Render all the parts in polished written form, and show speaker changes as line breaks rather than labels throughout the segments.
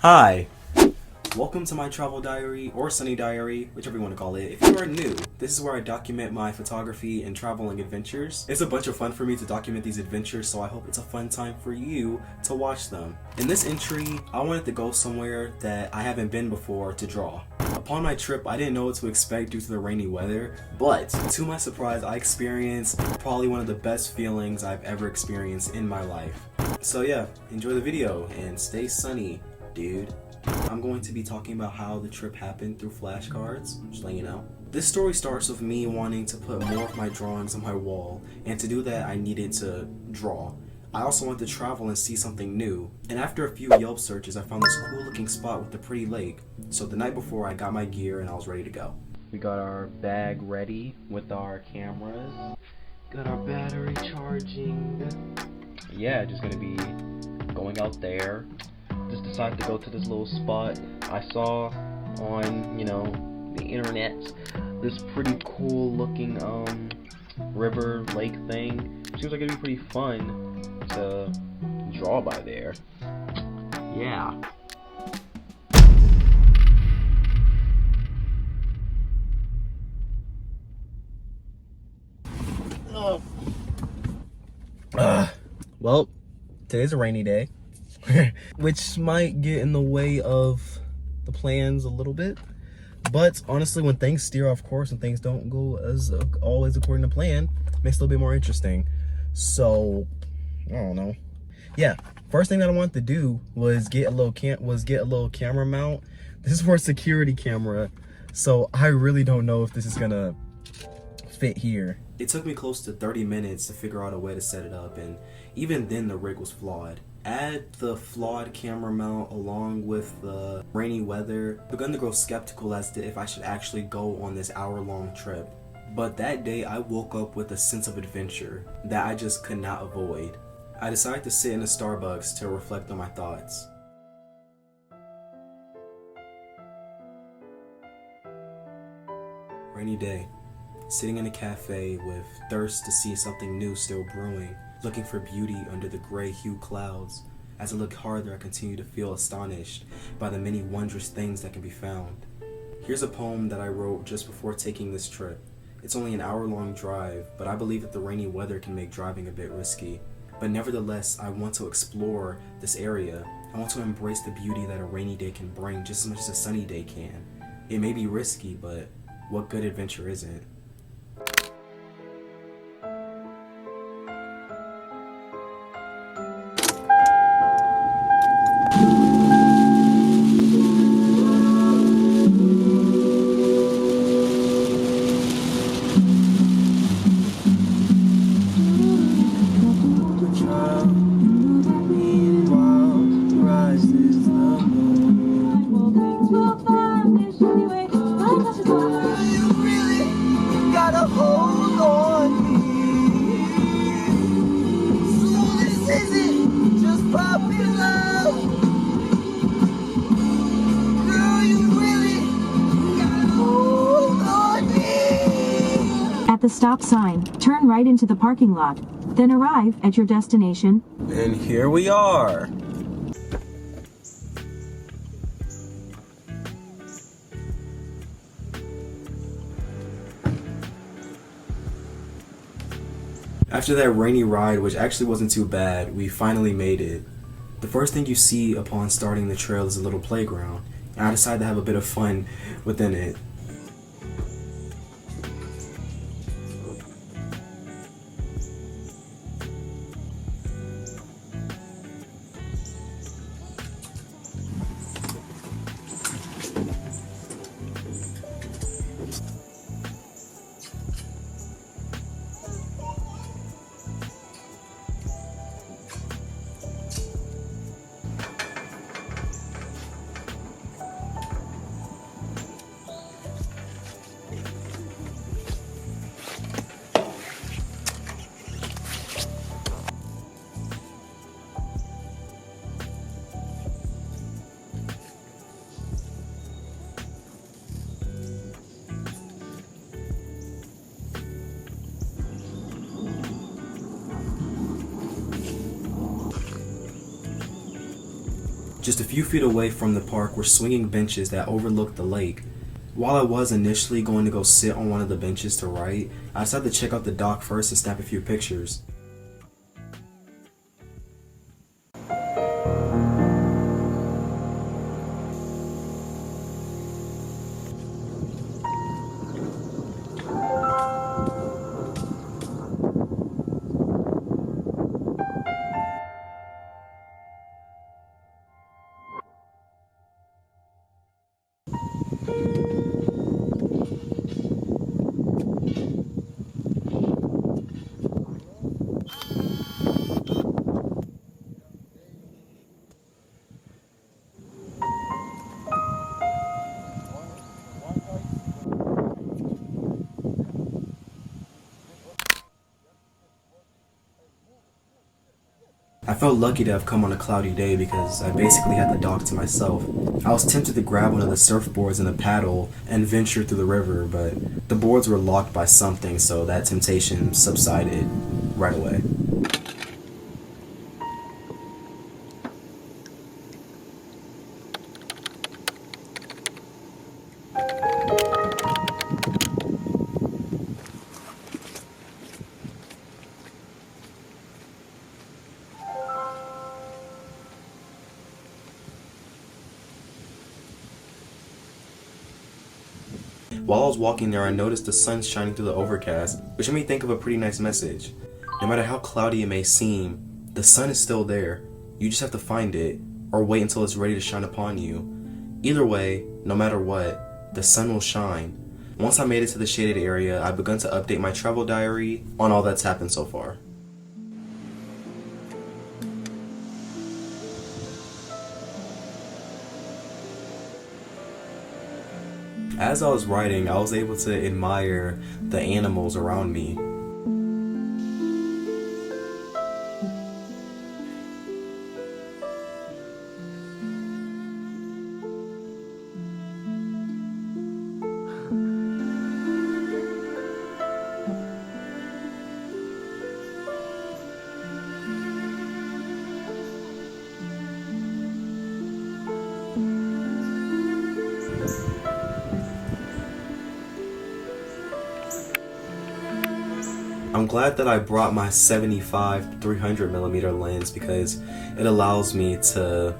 Hi, welcome to my travel diary, or sunny diary, whichever you want to call it. If you are new, this is where I document my photography and traveling adventures. It's a bunch of fun for me to document these adventures, so I hope it's a fun time for you to watch them. In this entry, I wanted to go somewhere that I haven't been before to draw. Upon my trip, I didn't know what to expect due to the rainy weather, but to my surprise, I experienced probably one of the best feelings I've ever experienced in my life. So yeah, enjoy the video and stay sunny, dude. I'm going to be talking about how the trip happened through flashcards, just letting you know. This story starts with me wanting to put more of my drawings on my wall, and to do that I needed to draw. I also wanted to travel and see something new, and after a few Yelp searches I found this cool looking spot with a pretty lake. So the night before I got my gear and I was ready to go. We got our bag ready with our cameras, got our battery charging. Yeah, just gonna be going out there. Just decided to go to this little spot I saw on, the internet. This pretty cool looking river lake thing. Seems like it'd be pretty fun to draw by there. Yeah. Well, today's a rainy day. Which might get in the way of the plans a little bit, but honestly, when things steer off course and things don't go as always according to plan, it makes it a little bit more interesting. So I don't know. Yeah, first thing that I wanted to do was get a little camera mount. This is for a security camera, so I really don't know if this is gonna fit here. It took me close to 30 minutes to figure out a way to set it up, and even then the rig was flawed. Add the flawed camera mount along with the rainy weather, I've begun to grow skeptical as to if I should actually go on this hour-long trip. But that day I woke up with a sense of adventure that I just could not avoid. I decided to sit in a Starbucks to reflect on my thoughts. Rainy day. Sitting in a cafe with thirst to see something new still brewing, looking for beauty under the gray-hued clouds. As I look harder, I continue to feel astonished by the many wondrous things that can be found. Here's a poem that I wrote just before taking this trip. It's only an hour-long drive, but I believe that the rainy weather can make driving a bit risky. But nevertheless, I want to explore this area. I want to embrace the beauty that a rainy day can bring just as much as a sunny day can. It may be risky, but what good adventure isn't?
At the stop sign, turn right into the parking lot, then arrive at your destination.
And here we are. After that rainy ride, which actually wasn't too bad, we finally made it. The first thing you see upon starting the trail is a little playground, and I decided to have a bit of fun within it. Just a few feet away from the park were swinging benches that overlooked the lake. While I was initially going to go sit on one of the benches to write, I decided to check out the dock first and snap a few pictures. I felt lucky to have come on a cloudy day because I basically had the dock to myself. I was tempted to grab one of the surfboards and a paddle and venture through the river, but the boards were locked by something, so that temptation subsided right away. While I was walking there, I noticed the sun shining through the overcast, which made me think of a pretty nice message. No matter how cloudy it may seem, the sun is still there. You just have to find it, or wait until it's ready to shine upon you. Either way, no matter what, the sun will shine. Once I made it to the shaded area, I've begun to update my travel diary on all that's happened so far. As I was writing, I was able to admire the animals around me. I'm glad that I brought my 75 300mm lens because it allows me to,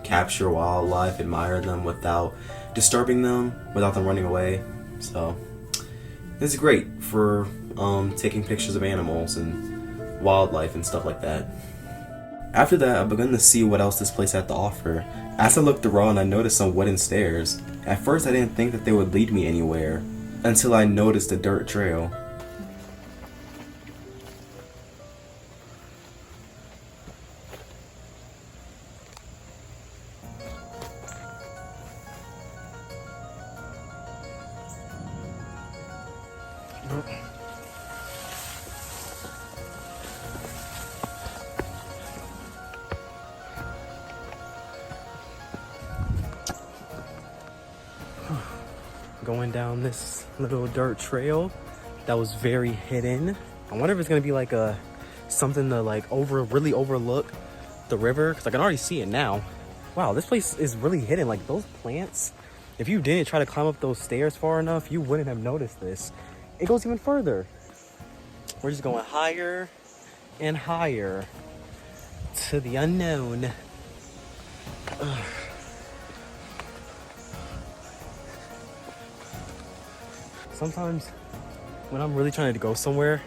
capture wildlife, admire them without disturbing them, without them running away. So this is great for taking pictures of animals and wildlife and stuff like that. After that, I began to see what else this place had to offer. As I looked around, I noticed some wooden stairs. At first, I didn't think that they would lead me anywhere until I noticed the dirt trail. Going down this little dirt trail that was very hidden. I wonder if it's gonna be like something to really overlook the river, because I can already see it now. Wow, this place is really hidden. Like those plants, if you didn't try to climb up those stairs far enough, you wouldn't have noticed this. It goes even further. We're just going higher and higher to the unknown. Ugh. Sometimes when I'm really trying to go somewhere,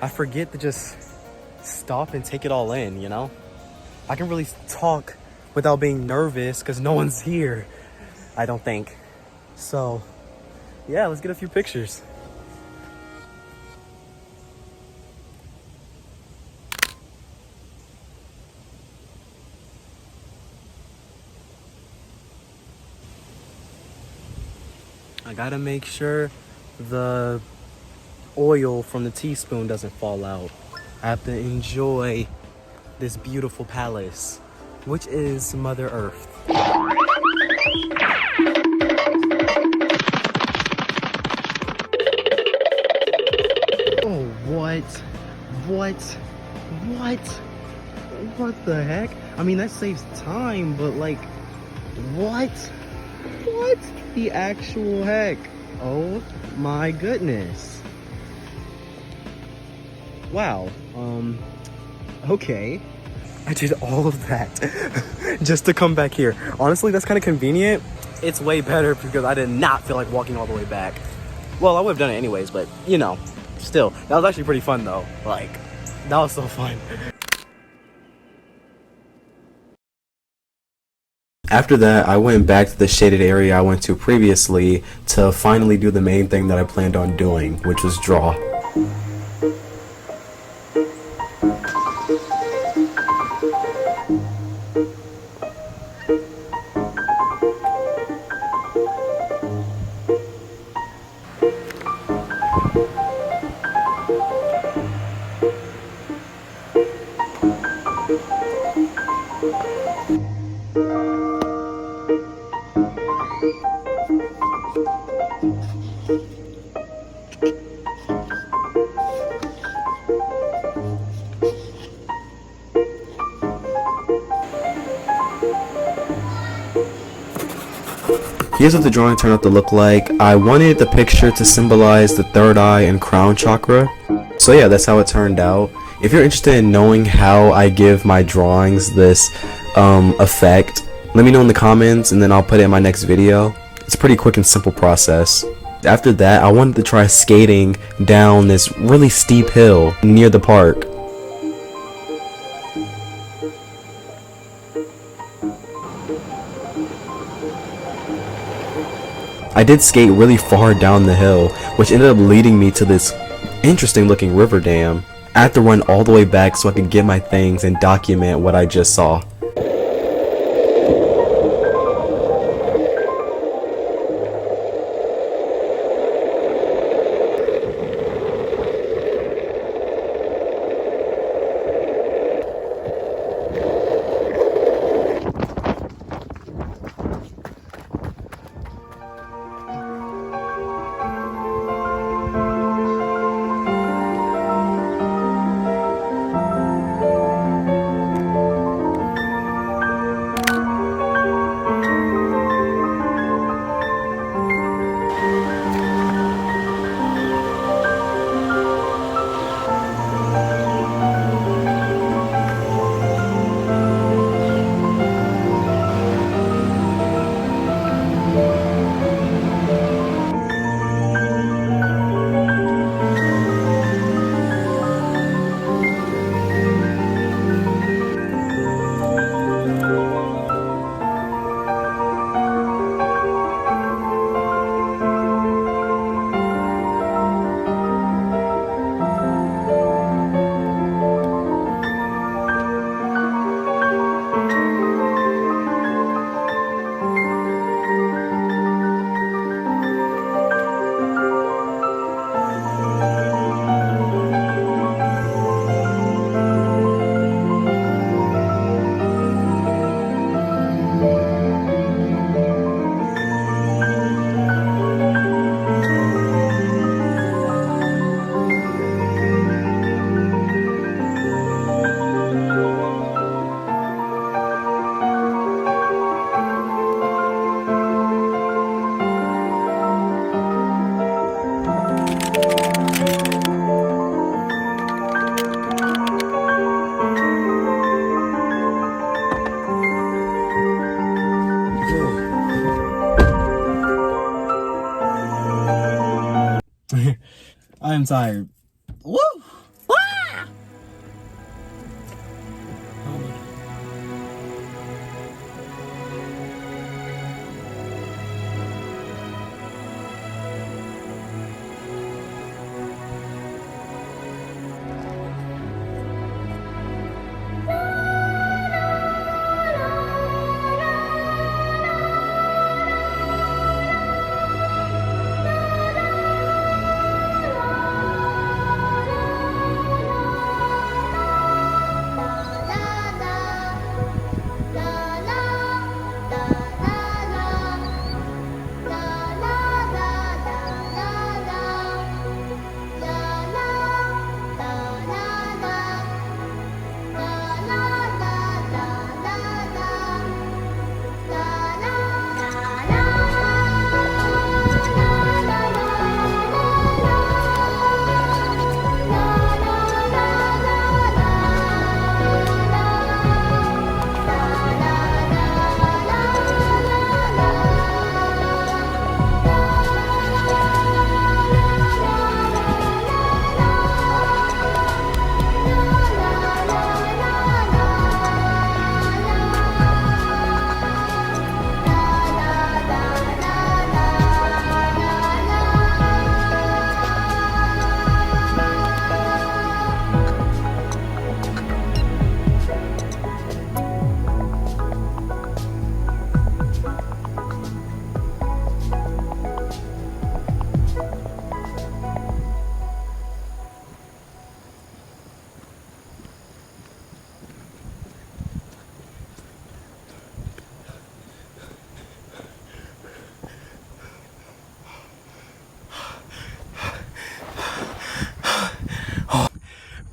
I forget to just stop and take it all in, I can really talk without being nervous because no one's here, I don't think. So, yeah, let's get a few pictures. I gotta make sure the oil from the teaspoon doesn't fall out. I have to enjoy this beautiful palace, which is Mother Earth. Oh, what?
What the heck? I mean, that saves time, but like, what? What the actual heck? Oh my goodness. Wow. Okay. I did all of that just to come back here. Honestly, that's kind of convenient. It's way better because I did not feel like walking all the way back. Well, I would have done it anyways, but you know, still, that was actually pretty fun though. Like, that was so fun.
After that, I went back to the shaded area I went to previously to finally do the main thing that I planned on doing, which was draw. Here's what the drawing turned out to look like. I wanted the picture to symbolize the third eye and crown chakra. So yeah, that's how it turned out. If you're interested in knowing how I give my drawings this effect, let me know in the comments and then I'll put it in my next video. It's a pretty quick and simple process. After that, I wanted to try skating down this really steep hill near the park. I did skate really far down the hill, which ended up leading me to this interesting looking river dam. I had to run all the way back so I could get my things and document what I just saw.
I am tired. Woo! Ah! Oh my God.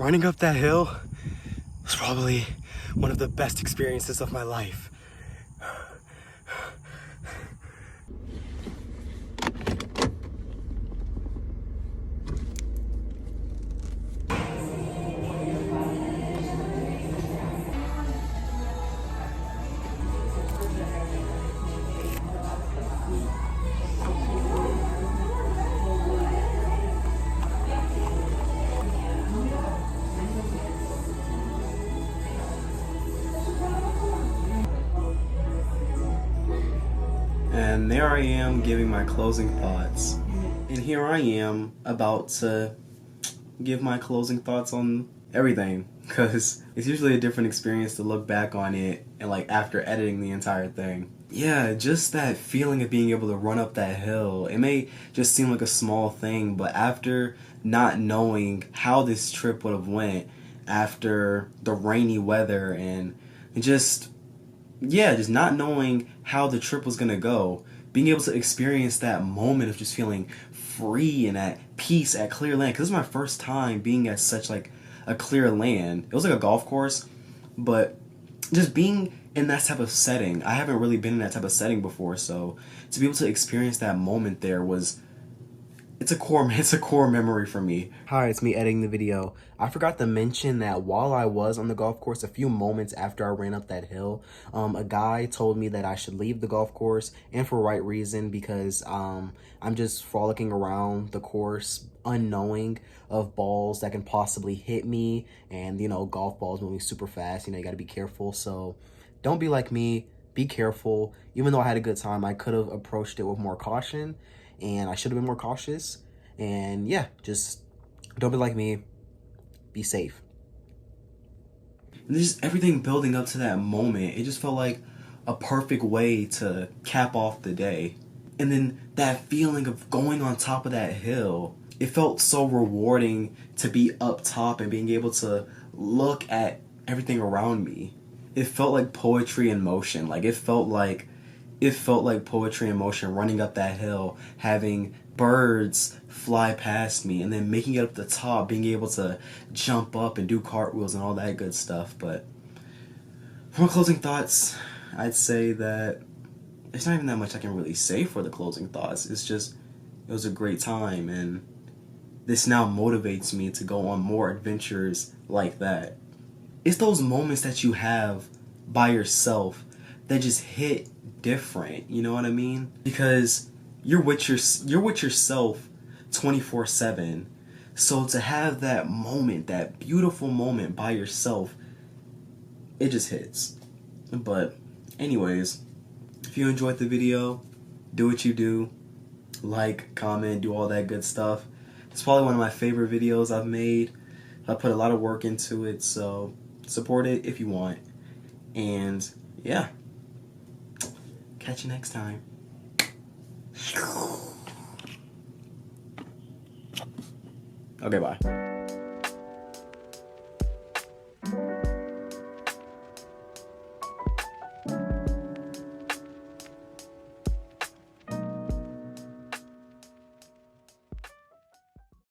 running up that hill was probably one of the best experiences of my life.
And there I am giving my closing thoughts. And here I am about to give my closing thoughts on everything. Because it's usually a different experience to look back on it and like after editing the entire thing. Yeah, just that feeling of being able to run up that hill. It may just seem like a small thing, but after not knowing how this trip would have went, after the rainy weather and just just not knowing how the trip was gonna go, being able to experience that moment of just feeling free and at peace at clear land. Because this is my first time being at such like a clear land. It was like a golf course, but just being in that type of setting, I haven't really been in that type of setting before. So to be able to experience that moment there was it's a core memory for me. Hi, it's me editing the video. I forgot to mention that while I was on the golf course, a few moments after I ran up that hill, a guy told me that I should leave the golf course, and for right reason, because I'm just frolicking around the course unknowing of balls that can possibly hit me, and you know, golf balls moving super fast, you know, you gotta be careful. So don't be like me, be careful. Even though I had a good time, I could have approached it with more caution, and I should have been more cautious. And yeah, just don't be like me, be safe. And just everything building up to that moment, it just felt like a perfect way to cap off the day. And then that feeling of going on top of that hill, it felt so rewarding to be up top and being able to look at everything around me. It felt like poetry in motion. Like it felt like poetry in motion, running up that hill, having birds fly past me, and then making it up the top, being able to jump up and do cartwheels and all that good stuff. But for my closing thoughts, I'd say that there's not even that much I can really say for the closing thoughts. It's just, it was a great time, and this now motivates me to go on more adventures like that. It's those moments that you have by yourself that just hit different, you know what I mean? Because you're with yourself 24/7. So to have that moment, that beautiful moment by yourself, it just hits. But anyways, if you enjoyed the video, do what you do. Like, comment, do all that good stuff. It's probably one of my favorite videos I've made. I put a lot of work into it, so support it if you want. And yeah. Catch you next time. Okay, bye.